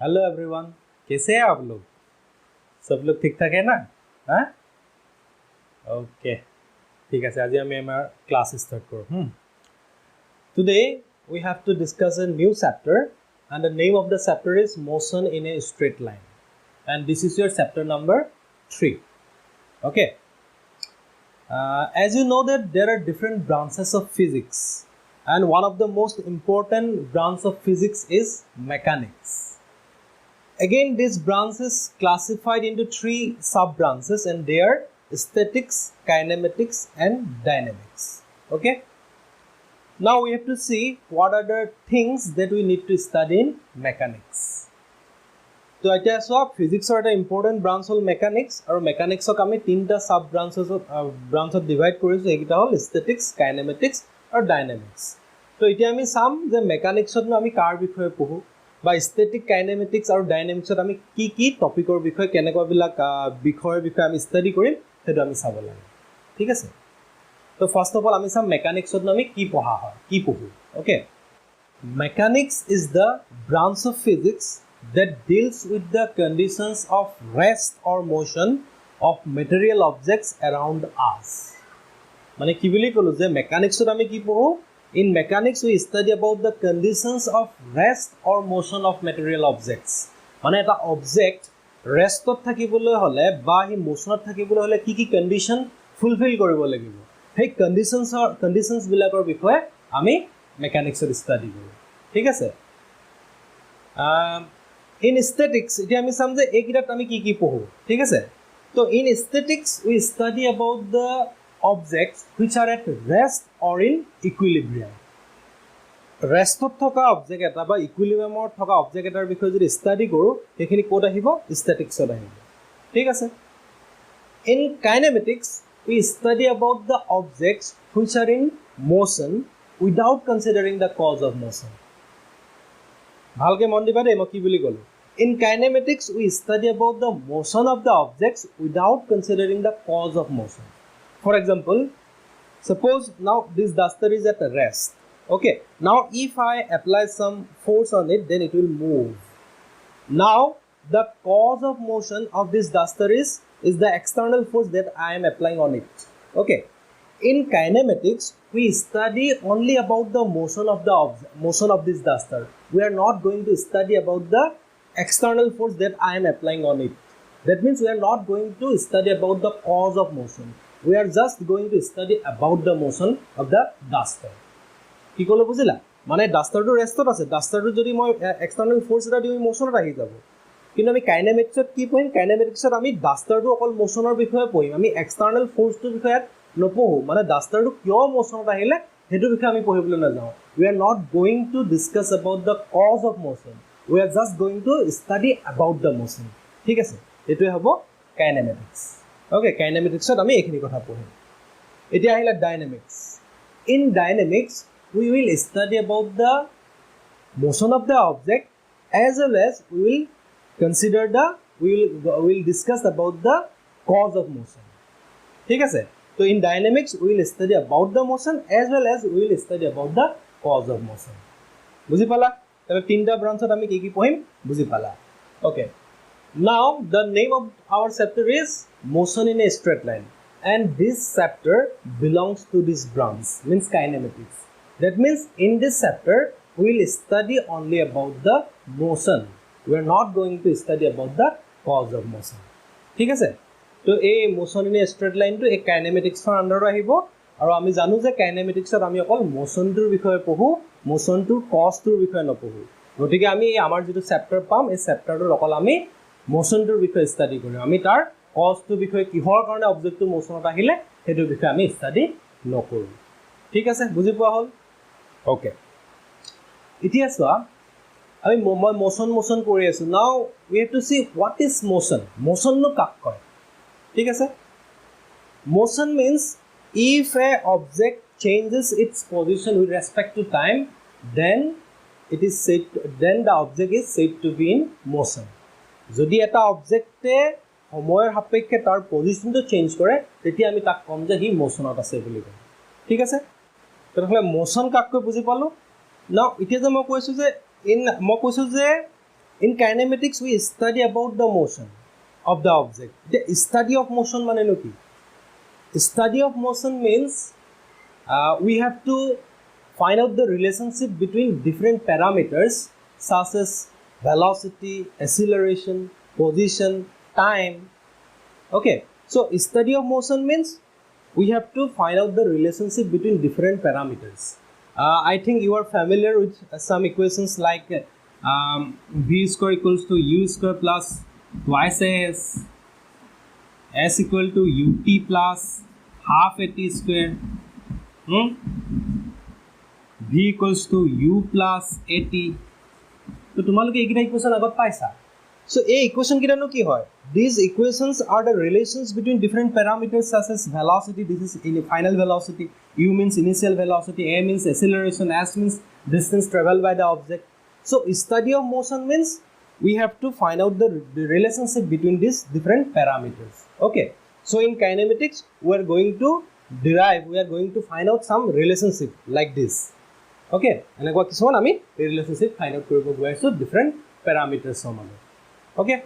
Hello everyone, कैसे हैं आप लोग? सब लोग ठीक ठाक है ना? हाँ, ओके, ঠিক আছে। আজি আমি আমাৰ ক্লাছ ষ্টাৰ্ট কৰোঁ। Today we have to discuss a new chapter and the name of the chapter is motion in a straight line, and this is your chapter number 3. Okay, as you know that there are different branches of physics, and one of the most important branch of physics is mechanics. Again, this branch is classified into 3 sub-branches, and they are statics, kinematics, and dynamics. Okay. Now we have to see what are the things that we need to study in mechanics. So এতিয়া চোৱা ফিজিক্সৰ এটা important branch হ'ল mechanics, আৰু মেকানিক্সক আমি 3টা sub ব্ৰাঞ্চত divide কৰিছোঁ। এইকেইটা হ'ল ষ্টেটিক্স, কাইনেমেটিক্স আৰু ডাইনামিক্স। তো এতিয়া আমি চাম যে মেকানিক্সতনো আমি কাৰ বিষয়ে পঢ়োঁ, বা ষ্টেটিক, কাইনেমেটিক্স আৰু ডাইনামিক্সত আমি কি কি টপিকৰ বিষয়ে, কেনেকুৱাবিলাক বিষয়ৰ বিষয়ে আমি ষ্টাডি কৰিম, সেইটো আমি চাব লাগে। ঠিক আছে। তো ফাৰ্ষ্ট অফ অল আমি চাম মেকানিক্সতনো আমি কি পঢ়া হয়, কি পঢ়োঁ। Okay, mechanics is the branch of physics that deals with the conditions of rest or motion of material objects around us. মানে কি বুলি ক'লো যে মেকানিক্সত আমি কি পঢ়োঁ? In mechanics we study about the conditions of rest or motion of material objects. মানে এটা অবজেক্ট ৰেষ্টত থাকিবলৈ হ'লে বা হি মোশনত থাকিবলৈ হ'লে কি কি কণ্ডিশ্যন ফুলফিল কৰিব লাগিব, সেই কণ্ডিশ্যনছবিলাকৰ বিষয়ে আমি মেকানিক্সত ষ্টাডি কৰোঁ। ঠিক আছে। ইন ষ্টেটিক্স এতিয়া আমি চাম যে এইকেইটাত আমি কি কি পঢ়োঁ। ঠিক আছে। তো in statics we study about the objects which are at rest or in equilibrium. ৰেষ্টত থকা অবজেক্ট এটা বা ইকুইলিব্ৰিয়ামত থকা অবজেক্ট এটাৰ বিষয়ে যদি ষ্টাডি কৰোঁ, সেইখিনি ক'ত আহিব? ষ্টেটিক্সত আহিব। ঠিক আছে। In kinematics we study about the objects which are in motion without considering the cause of motion. ভালকৈ মন দিবা দেই, মই কি বুলি ক'লোঁ। In kinematics we study about the motion of the objects without considering the cause of motion. For example, suppose now this duster is at rest. Okay, now if I apply some force on it, then it will move. Now the cause of motion of this duster is the external force that I am applying on it. Okay, in kinematics we study only about the motion of the motion of this duster. We are not going to study about the external force that I am applying on it. That means we are not going to study about the cause of motion. We are just going to study about the motion of the duster. কি ক'লো বুজিলা? মানে ডাষ্টাৰটো ৰেষ্টত আছে, ডাষ্টাৰটো যদি মই external force এটা দিওঁ মোশ্যনত আহি যাব। কিন্তু আমি কাইনেমেটিক্সত কি পঢ়িম? কাইনেমেটিক্সত আমি ডাষ্টাৰটো অকল মোশ্যনৰ বিষয়ে পঢ়িম, আমি এক্সটাৰ্নেল ফ'ৰ্চটোৰ বিষয়ে নপঢ়োঁ। মানে ডাষ্টাৰটো কিয় মোশ্যনত আহিলে সেইটোৰ বিষয়ে আমি পঢ়িবলৈ নাযাওঁ। We are not going to discuss about the cause of motion, we are just going to study about the motion. ঠিক আছে, এইটোৱে হ'ব কাইনেমেটিক্স। অ'কে, কাইনেমেটিক্সত আমি এইখিনি কথা পঢ়িম। এতিয়া আহিলে dynamics. In dynamics we will study about the motion of the object as well as we will discuss about the cause of motion. ঠিক আছে। তো in dynamics we will study about the motion as well as we will study about the cause of motion. বুজি পালা? তাহলে 3টা ব্ৰাঞ্চত আমি কি কি পঢ়িম বুজি পালা। Okay, now the name of our chapter is motion in a straight line, and this chapter belongs to this branch, means kinematics. That means in this chapter we will study only about the motion. We are not going to study about the cause of motion. ঠিক আছে। তো এই motion in a straight লাইনটো এই কাইনেমেটিক্সৰ আণ্ডাৰত আহিব, আৰু আমি জানো যে কাইনেমেটিক্সত আমি অকল মোশ্যনটোৰ বিষয়ে পঢ়োঁ, মোশ্যনটোৰ কজটোৰ বিষয়ে নপঢ়োঁ। গতিকে আমি আমাৰ যিটো চেপ্টাৰ পাম, এই চেপ্টাৰটোত অকল আমি মোশ্যনটোৰ বিষয়ে ষ্টাডি কৰিম। আমি তাৰ কজটোৰ বিষয়ে, কিহৰ কাৰণে অবজেক্টটো মোশ্যনত আহিলে সেইটোৰ বিষয়ে আমি ষ্টাডি নকৰোঁ। ঠিক আছে, বুজি পোৱা হ'ল? অ'কে, এতিয়া চোৱা আমি মই মোশ্যন কৰি আছোঁ। Now we have to see what is motion. মোশ্যননো কাক কয়? ঠিক আছে। Motion means if a object changes its position with respect to time, then the object is said to be in motion. যদি এটা অবজেক্টে সময়ৰ সাপেক্ষে তাৰ পজিশ্যনটো চেঞ্জ কৰে, তেতিয়া আমি তাক ক'ম যে সি মোশ্যনত আছে বুলি কওঁ। ঠিক আছে। তেনেহ'লে মোশ্যন কাক কৈ বুজি পালোঁ। নাও এতিয়া যে মই কৈছোঁ যে In kinematics, we study about the motion of the object. The study of motion mane no ki? Study of motion means we have to find out the relationship between different parameters such as velocity, acceleration, position, time. Okay, so study of motion means we have to find out the relationship between different parameters. I think you are familiar with some equations like v square equals to u square plus twice s equal to ut plus half at square, v equals to u plus at. So তোমালোকে এইকেইটা equation আগত পাইছা. So এই equation কেইটা নো কি হয়? These equations are the relations between different parameters such as velocity. This is final velocity, u means initial velocity, a means acceleration, s means distance traveled by the object. So study of motion means we have to find out the relationship between these different parameters. Okay, so in kinematics we are going to find out some relationship like this. Okay, এনেকুৱা কিছুমান আমি relationship find out কৰিব গৈ আছো different parameters মানে. Okay,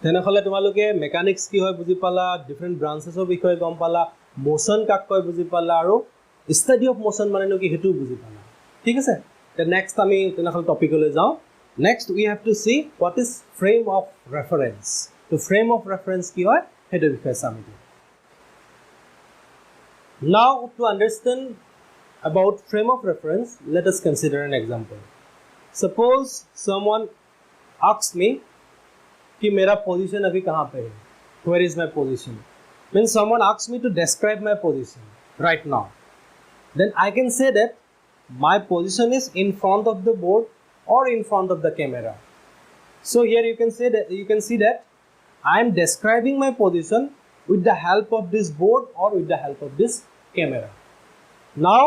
তেনেহ'লে তোমালোকে mechanics কি হয় বুজি পালা, ডিফাৰেণ্ট ব্ৰাঞ্চেছৰ বিষয়ে গম পালা, মোশ্যন কাক কয় বুজি পালা, আৰু ষ্টাডি অফ মোশ্যন মানে কি সেইটোও বুজি পালা. ঠিক আছে, নেক্সট আমি তেনেহ'লে টপিকলৈ যাওঁ. Next we have to see what is frame of reference. তো ফ্ৰেম অফ ৰেফাৰেঞ্চ কি হয় সেইটোৰ বিষয়ে চাম এতিয়া. নাও to understand about frame of reference, let us consider an example. Suppose someone asks me कि मेरा position अभी कहाँ पे है, where is my position. Means someone asks me to describe my position right now. Then I can say that my position is in front of the board or in front of the camera. So here you can see that I am describing my position with the help of this board or with the help of this camera. Now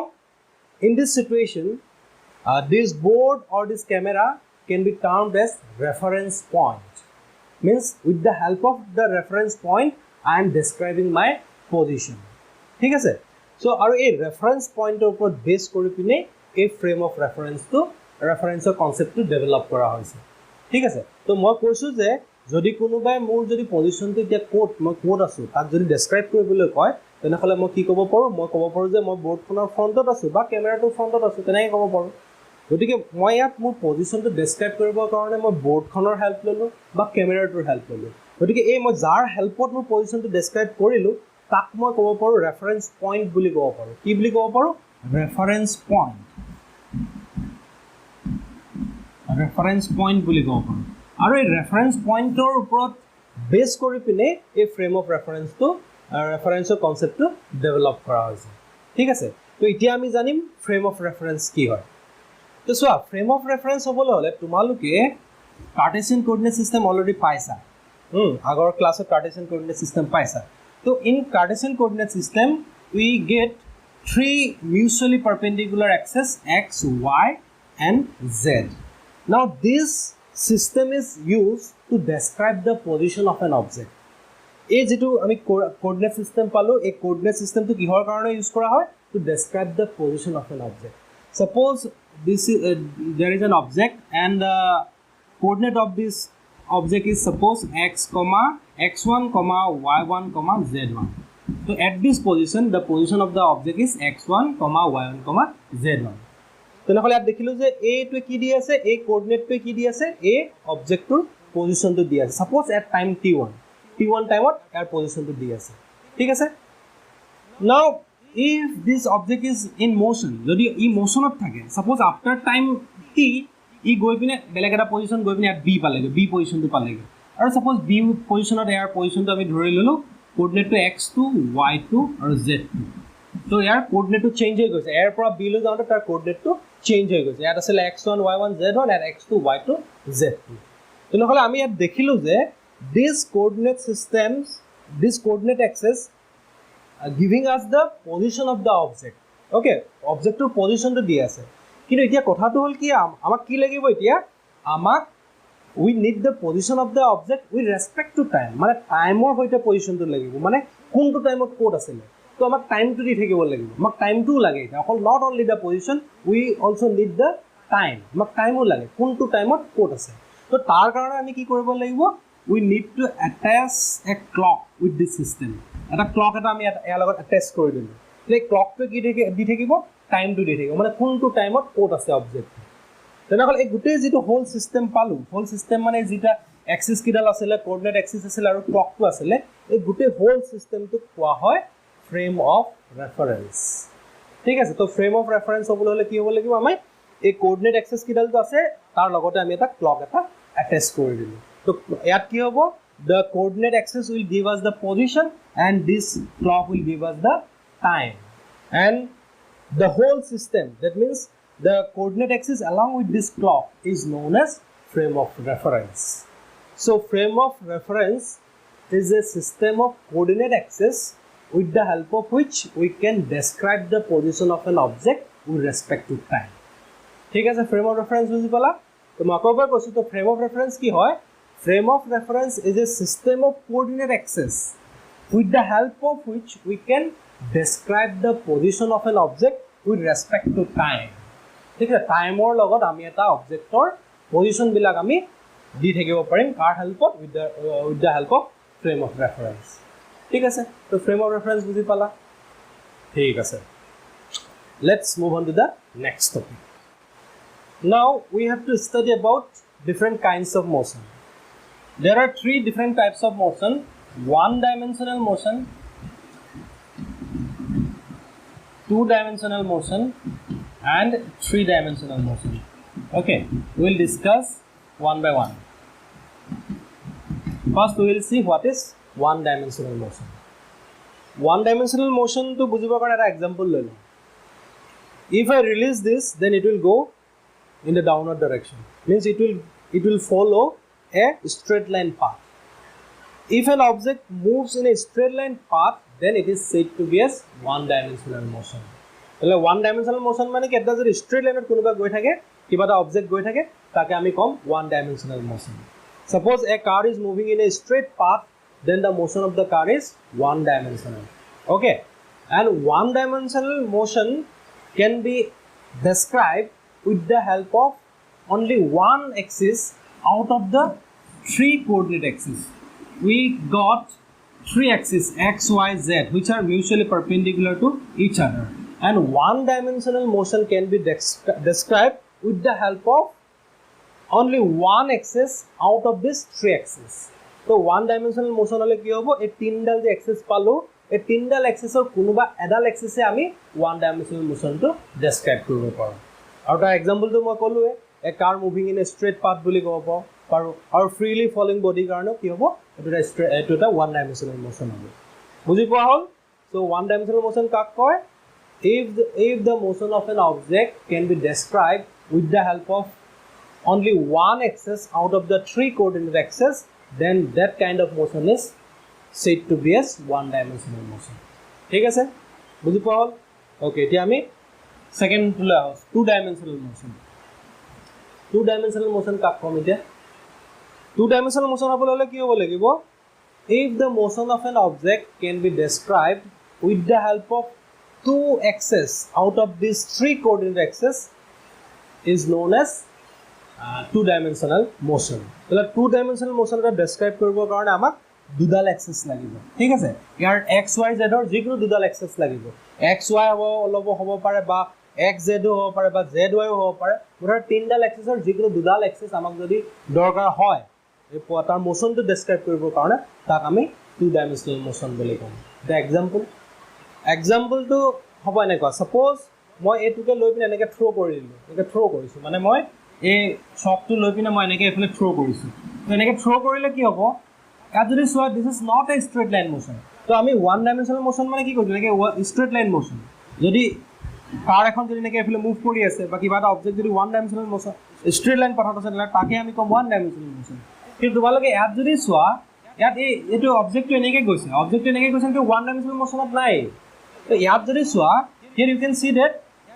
in this situation, this board or this camera can be termed as reference point. Means with the help of the reference point, I am describing my position. ঠিক আছে, so আৰু এই reference point ওপৰত বেছ কৰি পিনে এই frame of reference to reference concept develop কৰা হৈছে. ঠিক আছে, তো মই কৈছো যে যদি কোনোবাই মোৰ যদি পজিশনটো এতিয়া মই ক'ত আছো তাক যদি ডেসক্ৰাইব কৰিবলৈ কয় তেনেহ'লে মই কি ক'ব পাৰোঁ, মই ক'ব পাৰোঁ যে মই বৰ্ডখনৰ ফ্ৰণ্টত আছোঁ বা কেমেৰাটোৰ ফ্ৰণ্টত আছোঁ, তেনেকৈ ক'ব পাৰোঁ. গতিকে মই ইয়াত মোৰ পজিশ্যনটো ডেছক্ৰাইব কৰিবৰ কাৰণে মই বৰ্ডখনৰ হেল্প ল'লোঁ বা কেমেৰাটোৰ হেল্প ল'লোঁ. গতিকে এই মই যাৰ হেল্পত মোৰ পজিশ্যনটো ডেছক্ৰাইব কৰিলোঁ তাক মই ক'ব পাৰোঁ ৰেফাৰেঞ্চ পইণ্ট বুলি ক'ব পাৰোঁ. কি বুলি ক'ব পাৰোঁ? Reference point. ৰেফাৰেঞ্চ পইণ্ট বুলি ক'ব পাৰোঁ. আৰু এই ৰেফাৰেঞ্চ পইণ্টৰ ওপৰত বেছ কৰি পিনে এই ফ্ৰেম অফ ৰেফাৰেঞ্চটো ৰেফাৰেঞ্চৰ কনচেপ্টটো ডেভেলপ কৰা হৈছে. ঠিক আছে, তো এতিয়া আমি জানিম ফ্ৰেম অফ ৰেফাৰেঞ্চ কি হয়. তো চোৱা, ফ্ৰেম অফ ৰেফাৰেঞ্চ হ'বলৈ হ'লে তোমালোকে কাৰ্টেছিয়ান কোঅৰ্ডিনেট ছিষ্টেম অলৰেডি পাইছা. আগৰ ক্লাছত কাৰ্টেছিয়ান কোঅৰ্ডিনেট ছিষ্টেম পাইছা. তো in Cartesian coordinate system we get 3 mutually perpendicular axes x, y and z. Now this system is used to describe the position of an object. এই যেটো আমি coordinate system পালোঁ, এই কোঅৰ্ডিনেট ছিষ্টেমটো কিহৰ কাৰণে ইউজ কৰা হয়? To describe the position of an object. Suppose there is an object and the coordinate of this object is suppose x1, y1, z1. So at this position, the position of the object is x1, y1, z1. তেনেহ'লে ইয়াত দেখিলোঁ যে এইটোৱে কি দি আছে, এই কোঅৰ্ডিনেটটোৱে কি দি আছে, এই অবজেক্টটোৰ পজিশ্যনটো দি আছে. ছাপ'জ এট টাইম t1 টাইমত ইয়াৰ পজিশ্যনটো দি আছে. ঠিক আছে, নাও if this object is in motion, যদি ই মোশনত থাকে, সাপোজ আফটাৰ টাইম টি ই গৈ পিনে বেলেগ এটা পজিশ্যন গৈ পিনে ইয়াত বি পালেগৈ, বি পজিশ্যনটো পালেগৈ. আৰু সাপোজ বি পজিশ্যনত ইয়াৰ পজিশ্যনটো আমি ধৰি ল'লোঁ, কোঅৰ্ডিনেটটো x2, y2 আৰু z2. তো ইয়াৰ কোঅৰ্ডিনেটটো চেঞ্জ হৈ গৈছে, ইয়াৰ পৰা বিলৈ যাওঁতে তাৰ কোঅৰ্ডিনেটটো চেঞ্জ হৈ গৈছে. ইয়াত আছিলে x1, y1, z1, ইয়াত x2, y2, z2. তেনেহ'লে আমি ইয়াত দেখিলোঁ যে this coordinate axis giving us the position of the object. Okay, objectটোৰ পজিশ্যনটো দি আছে. কিন্তু এতিয়া কথাটো হ'ল কি, আমাক কি লাগিব এতিয়া, আমাক we need the position of the object with respect to time. মানে টাইমৰ সৈতে পজিশ্যনটো লাগিব, মানে কোনটো টাইমত ক'ত আছিলে. তো আমাক টাইমটো দি থাকিব লাগিব, আমাক টাইমটোও লাগে এতিয়া, অকল not only the position, we also' need the time আমাক টাইমো লাগে কোনটো টাইমত ক'ত আছে তো তাৰ কাৰণে আমি কি কৰিব লাগিব we need to attach a clock with this system এটা ক্লক এটা আমি ইয়াৰ লগত এটাচ কৰি দিলোঁ এই ক্লকটো কি দি থাকিব টাইমটো দি থাকিব মানে কোনটো টাইমত ক'ত আছে অবজেক্ট তেনেহ'লে এই গোটেই যিটো হোল চিষ্টেম পালোঁ হোল চিষ্টেম মানে যিটা এক্সিছ কিডাল আছিলে কোঅৰ্ডিনেট এক্সিছ আছিলে আৰু ক্লকটো আছিলে এই গোটেই হোল চিষ্টেমটোক কোৱা হয় ফ্ৰেম অফ ৰেফাৰেঞ্চ ঠিক আছে তো ফ্ৰেম অফ ৰেফাৰেঞ্চ হ'বলৈ হ'লে কি হ'ব লাগিব আমি এই কোঅৰ্ডিনেট এক্সিছ কিডালটো আছে তাৰ লগতে আমি এটা ক্লক এটা এটাচ কৰি দিলোঁ তো ইয়াত কি হ'ব the coordinate axis will give us the position and this clock will give us the time and the whole system that means the coordinate axis along with this clock is known as frame of reference. So frame of reference is a system of coordinate axis with the help of which we can describe the position of an object with respect to time. ठीक है frame of reference बुझी पाला तो मैं आपको কৈছো तो frame of reference কি হয় frame of reference is a system of coordinate axis with the help of which we can describe the position of an object with respect to time. ঠিক আছে টাইমৰ লগত আমি এটা অবজেক্টৰ পজিশন বিলাক আমি দি থাকিব পাৰিম কাৰ হেল্পত with the help of frame of reference. ঠিক আছে তো frame of reference বুজি পালা ঠিক আছে let's move on to the next topic. Now we have to study about different kinds of motion. There are three different types of motion: one-dimensional motion, two-dimensional motion, and three-dimensional motion. Okay, we will discuss one by one. First, we will see what is one-dimensional motion. One-dimensional motion to bujibo karone eta example lelo. If I release this, then it will go in the downward direction. Means it will follow a straight line path. If an object moves in a straight line path, then it is said to be as one-dimensional motion. So one-dimensional motion মানে কি এটা যদি straight line কোনোবা গৈ থাকে কিবা এটা object গৈ থাকে তাকে আমি কম one-dimensional motion. Suppose a car is moving in a straight path, then the motion of the car is one-dimensional. Okay, and one-dimensional motion can be described with the help of only one axis out of the three coordinate axes. We got three axes x, y, z which are mutually perpendicular to each other, and one-dimensional motion can be described with the help of only one axis out of these three axes. So one-dimensional motion hole ki hobo ei tindal je axis palo ei tindal axis or konoba edal axis e ami one-dimensional motion to describe koribo paro. Aru ta example to moi kolu a car moving in a straight path boli kobo paro or freely falling body karone ki hobo etu ta one-dimensional motion hobo buji poa hol. So one-dimensional motion kak koy if the motion of an object can be described with the help of only one axis out of the three coordinate axes, then that kind of motion is said to be as one-dimensional motion. ঠিক আছে বুজি পোৱা হ'ল okay এতিয়া আমি second টুলে আহো two-dimensional motion. Two-dimensional motion কাক কম এতিয়া two-dimensional motion হ'বলৈ হ'লে কি হ'ব লাগিব if the motion of an object can be described with the help of two axes out of these three coordinate axes is known as two-dimensional motion. তাহলে two-dimensional motion এটা describe কৰিবৰ কাৰণে আমাক দুডাল এক্সিস লাগিব ঠিক আছে ইয়াৰ x y z ৰ যিকোনো দুডাল এক্সিস লাগিব x y হ'ব পাৰে বা x z হ'ব পাৰে বা z y হ'ব পাৰে মুঠৰ তিনডাল এক্সিসৰ যিকোনো দুডাল এক্সিস আমাক যদি দৰকাৰ হয় এই তাৰ মোশনটো ডেসক্ৰাইব কৰিবৰ কাৰণে তাক আমি two-dimensional motion বুলি কওঁ. The example to হ'ব এনেকুৱা suppose মই এটুকে লৈ পিনে এনেকৈ থ্ৰো কৰি দিলোঁ এনেকৈ থ্ৰো কৰিছোঁ মানে মই এই শটটো লৈ পিনে মই এনেকৈ এফালে থ্ৰো কৰিছোঁ তো এনেকৈ থ্ৰো কৰিলে কি হ'ব ইয়াত যদি চোৱা this is not a straight line motion তো আমি one-dimensional motion মানে কি কৰিছোঁ এনেকৈ ষ্ট্ৰেট লাইন মোশ্যন যদি কাৰ এখন যদি এনেকৈ এফালে মুভ কৰি আছে বা কিবা এটা অবজেক্ট যদি one-dimensional motion ষ্ট্ৰেট লাইন পথত আছে তাকে আমি ক'ম one-dimensional motion. কিন্তু তোমালোকে ইয়াত যদি চোৱা ইয়াত এইটো অবজেক্টটো এনেকৈ গৈছে কিন্তু one-dimensional motionত নাই তো ইয়াত যদি চোৱা here you can see that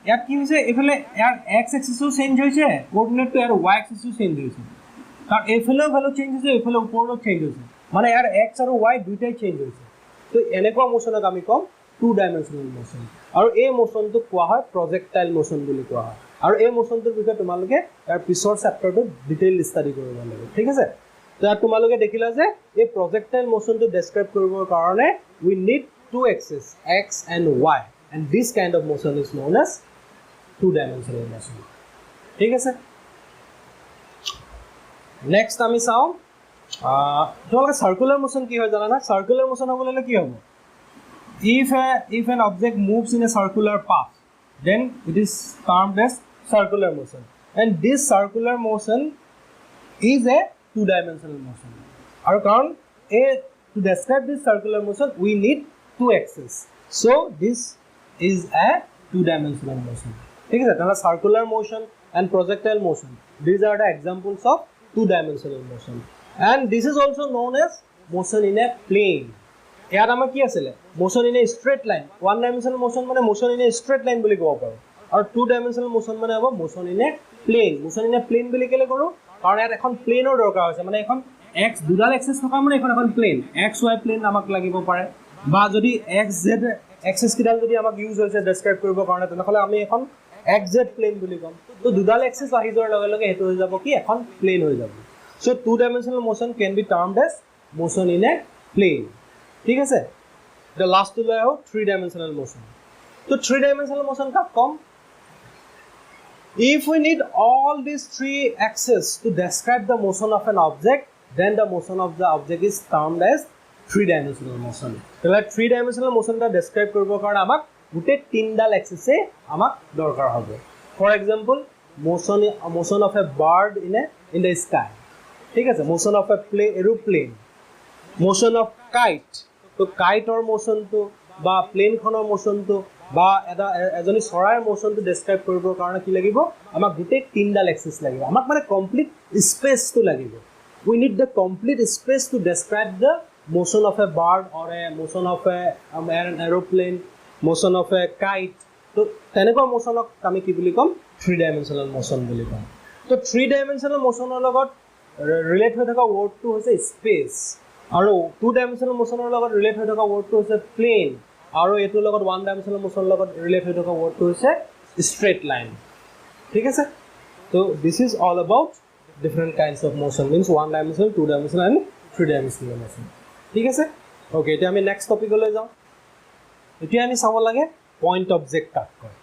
ইয়াত কি হৈছে এফালে ইয়াৰ x axisও চেঞ্জ হৈছে কোঅৰ্ডিনেটটো ইয়াৰ y axisও চেঞ্জ হৈছে তাৰ এফালেও ভ্যালু চেঞ্জ হৈছে এফালে ওপৰও চেঞ্জ হৈছে মানে ইয়াৰ x আৰু y দুইটাই চেঞ্জ হৈছে তো এনেকুৱা মোশনক আমি কম two-dimensional motion আৰু এই মোশনটো কোৱা হয় প্ৰজেক্টাইল মোশন বুলি কোৱা হয় আৰু এই মোশনটোৰ বিষয়ে তোমালোকে ইয়াৰ পিছৰ চেপ্টাৰটোত ডিটেইল ষ্টাডি কৰিব লাগিব ঠিক আছে তো ইয়াত তোমালোকে দেখিলা যে এই প্ৰজেক্টাইল মোশনটো ডেছক্ৰাইব কৰিবৰ কাৰণে we need to axis x and y and this kind of motion is known as two dimensional motion ঠিক আছে নেক্সট আমি চাওঁ তোমালোকে সাৰ্কুলাৰ মোশন কি হয় জানা না সাৰ্কুলাৰ মোশন হ'বলৈ কি হ'ব if an object moves in a circular path then it is termed as circular motion and this circular motion is a two-dimensional motion আৰু কাৰণ to describe this circular motion we need two axes so this is a two-dimensional motion ঠিক আছে তাহলে circular motion and projectile motion these are the examples of two-dimensional motion and this is also known as motion in a plane ইয়াত আমাৰ কি আছিল motion in a straight line one dimensional motion মানে motion in a straight line বুলি ক'ব পাৰোঁ আৰু two dimensional motion মানে হ'ব মোশন ইন এ প্লেন বুলি কেলে কৰোঁ কাৰণ ইয়াত এখন প্লেনৰ দৰকাৰ হৈছে মানে এখন এক্স দুডাল এক্সিছ থকা মানে এখন প্লেন এক্স ৱাই প্লেন আমাক লাগিব পাৰে বা যদি এক্স জেড এক্সিছ কেইডাল যদি আমাক ইউজ হৈছে ডেছক্ৰাইব কৰিবৰ কাৰণে তেনেহ'লে আমি এখন এক্স জেড প্লেন বুলি ক'ম তো দুডাল এক্সিছ আহি যোৱাৰ লগে লগে সেইটো হৈ যাব কি এখন প্লেন হৈ যাব so' two dimensional motion can be termed as motion in a plane ঠিক আছে the last to লৈ আহো থ্ৰী ডাইমেনশ্যনেল মোশন তো থ্ৰী ডাইমেনশ্যনেল মোশন কাক কম if we need all these three axes to describe the motion of an object then the motion of the object is termed as three dimensional motion তাহলে three dimensional motion টা describe কৰিবৰ কাৰণে আমাক গোটেই তিনডাল এক্সিছে আমাক দৰকাৰ হ'ব for example motion of a bird in the sky ঠিক আছে motion of a aeroplane motion of kite তো কাইটৰ মোশনটো বা প্লেনখনৰ মোশনটো বা এজনী চৰাইৰ মোশনটো ডেছক্ৰাইব কৰিবৰ কাৰণে কি লাগিব আমাক গোটেই তিনডাল এক্সিছ লাগিব আমাক মানে কমপ্লিট স্পেচটো লাগিব we need the complete space to describe the motion of a bird or a motion of an aeroplane motion of a kite তো তেনেকুৱা মোশনক আমি কি বুলি ক'ম থ্ৰী ডাইমেনশ্যনেল মোশন বুলি ক'ম তো থ্ৰী ডাইমেনশ্যনেল মোশনৰ লগত ৰিলেট হৈ থকা ৱৰ্ডটো হৈছে স্পেচ আৰু টু ডাইমেনশ্যনেল মোশনৰ লগত ৰিলেট হৈ থকা ৱৰ্ডটো হৈছে প্লেন আৰু এইটোৰ লগত ওৱান ডাইমেনশ্যনেল মোশনৰ লগত ৰিলেট হৈ থকা ৱৰ্ডটো হৈছে ষ্ট্ৰেট লাইন ঠিক আছে তো this is all about different kinds of motion means one dimensional two dimensional and three dimensional motion ঠিক আছে অ'কে এতিয়া আমি নেক্সট টপিকলৈ যাওঁ এতিয়া আমি চাব লাগে পইণ্ট অবজেক্ট কাক কয়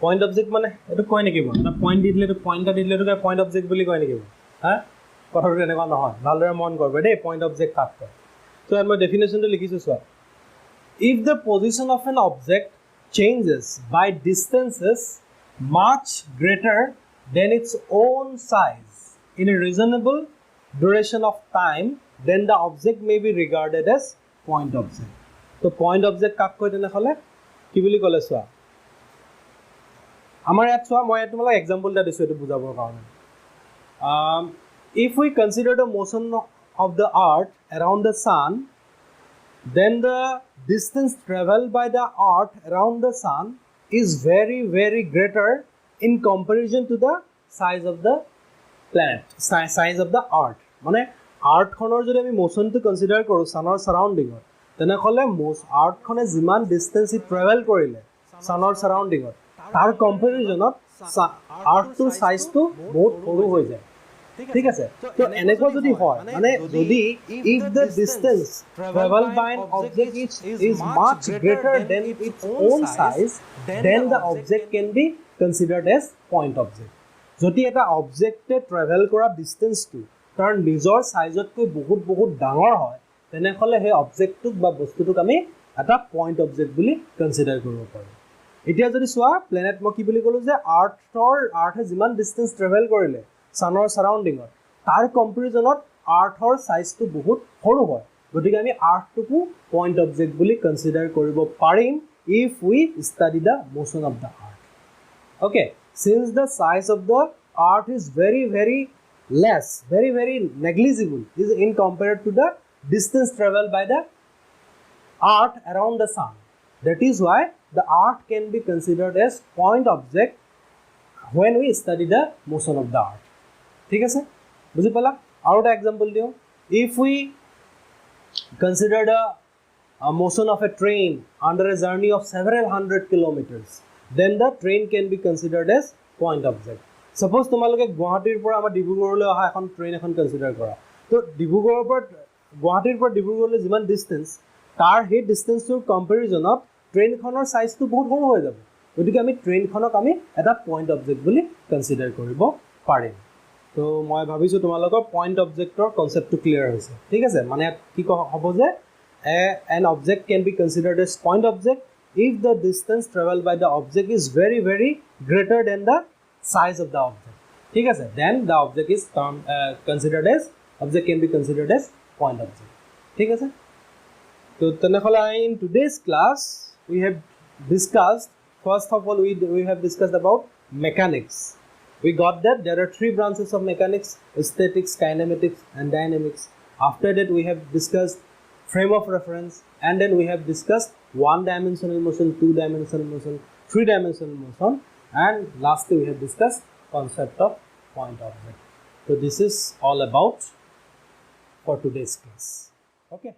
পইণ্ট অবজেক্ট মানে এইটো কয় নেকি বাৰু এটা পইণ্ট দি দিলে পইণ্ট এটা দি দিলে এইটো পইণ্ট অবজেক্ট বুলি কয় নেকি বাৰু হা কথাটো তেনেকুৱা নহয় ভালদৰে মন কৰিব দেই পইণ্ট অবজেক্ট কাক কয় ত' ইয়াত মই ডেফিনেশ্যনটো লিখিছোঁ চোৱা if the position of an object changes by distances much greater than its own size in a reasonable duration of time then the object may be regarded as point object so point object কাক কয় তেনেহ'লে কি বুলি ক'লে চোৱা আমাৰ ইয়াত চোৱা মই তোমালোকক এক্সাম্পল এটা দিছোঁ এইটো বুজাবৰ কাৰণে if we consider the motion of the earth around the sun then the distance traveled by the earth around the sun is very very greater in comparison to the size of the planet size of the earth মানে আৰ্থখনৰ যদি আমি মোশনটো consider কৰোঁ ছানৰ ছাৰাউণ্ডিঙত তেনেহ'লে আৰ্থখনে যিমান distance travel কৰিলে ছানৰ ছাৰাউণ্ডিঙত তাৰ কম্পেৰিজনত আৰ্থটোৰ চাইজটো বহুত সৰু হৈ যায় ঠিক আছে তো এনেকুৱা যদি হয় মানে যদি if the distance traveled by an object is much greater than its own size then the object can be considered as point object যদি এটা অবজেক্টে ট্ৰেভেল কৰা ডিষ্টেঞ্চটো তাৰ নিজৰ সাইজতকৈ বহুত বহুত ডাঙৰ হয় তেনেহ'লে সেই অবজেক্টটোক বা বস্তুটোক আমি এটা পইণ্ট অবজেক্ট বুলি কনচিডাৰ কৰিব পাৰোঁ এতিয়া যদি চোৱা প্লেনেট মই কি বুলি ক'লোঁ যে আৰ্থে যিমান ডিষ্টেঞ্চ ট্ৰেভেল কৰিলে ছানৰ ছাৰাউণ্ডিঙত তাৰ কম্পেৰিজনত আৰ্থৰ চাইজটো বহুত সৰু হয় গতিকে আমি আৰ্থটোকো পইণ্ট অবজেক্ট বুলি কনচিডাৰ কৰিব পাৰিম if we study the motion of the earth okay since the size of the earth is very very less very very negligible is in compared to the distance traveled by the earth around the sun that is why the earth can be considered as point object when we study the motion of the earth ঠিক আছে বুজি পালা আৰু এটা example দিওঁ if we consider the motion of a train under a journey of several hundred kilometers then the train can be considered as point object. Suppose তোমালোকে গুৱাহাটীৰ পৰা আমাৰ ডিব্ৰুগড়লৈ অহা এখন ট্ৰেইন এখন কনসিডাৰ কৰা তো ডিব্ৰুগড়ৰ পৰা গুৱাহাটীৰ পৰা ডিব্ৰুগড়লৈ যিমান ডিস্টেন্স তাৰ সেই ডিস্টেন্সটোৰ কম্পেৰিজনত ট্ৰেইনখনৰ সাইজটো বহুত সৰু হৈ যাব গতিকে আমি ট্ৰেইনখনক আমি এটা পইণ্ট অবজেক্ট বুলি কনসিডাৰ কৰিব পাৰিম তো মই ভাবিছোঁ তোমালোকৰ পইণ্ট অবজেক্টৰ কনসেপ্টটো ক্লিয়াৰ হৈছে ঠিক আছে মানে কি হ'ব যে an object can be considered as point object if the distance traveled by the object is very very greater than the size of the object ঠিক আছে then the object is considered as object can be considered as point object ঠিক আছে তো তেনেহলে in today's class we have discussed first of all we have discussed about mechanics we got that there are three branches of mechanics statics kinematics and dynamics after that we have discussed frame of reference and then we have discussed one dimensional motion two dimensional motion three dimensional motion and lastly we have discussed concept of point object so this is all about for today's class okay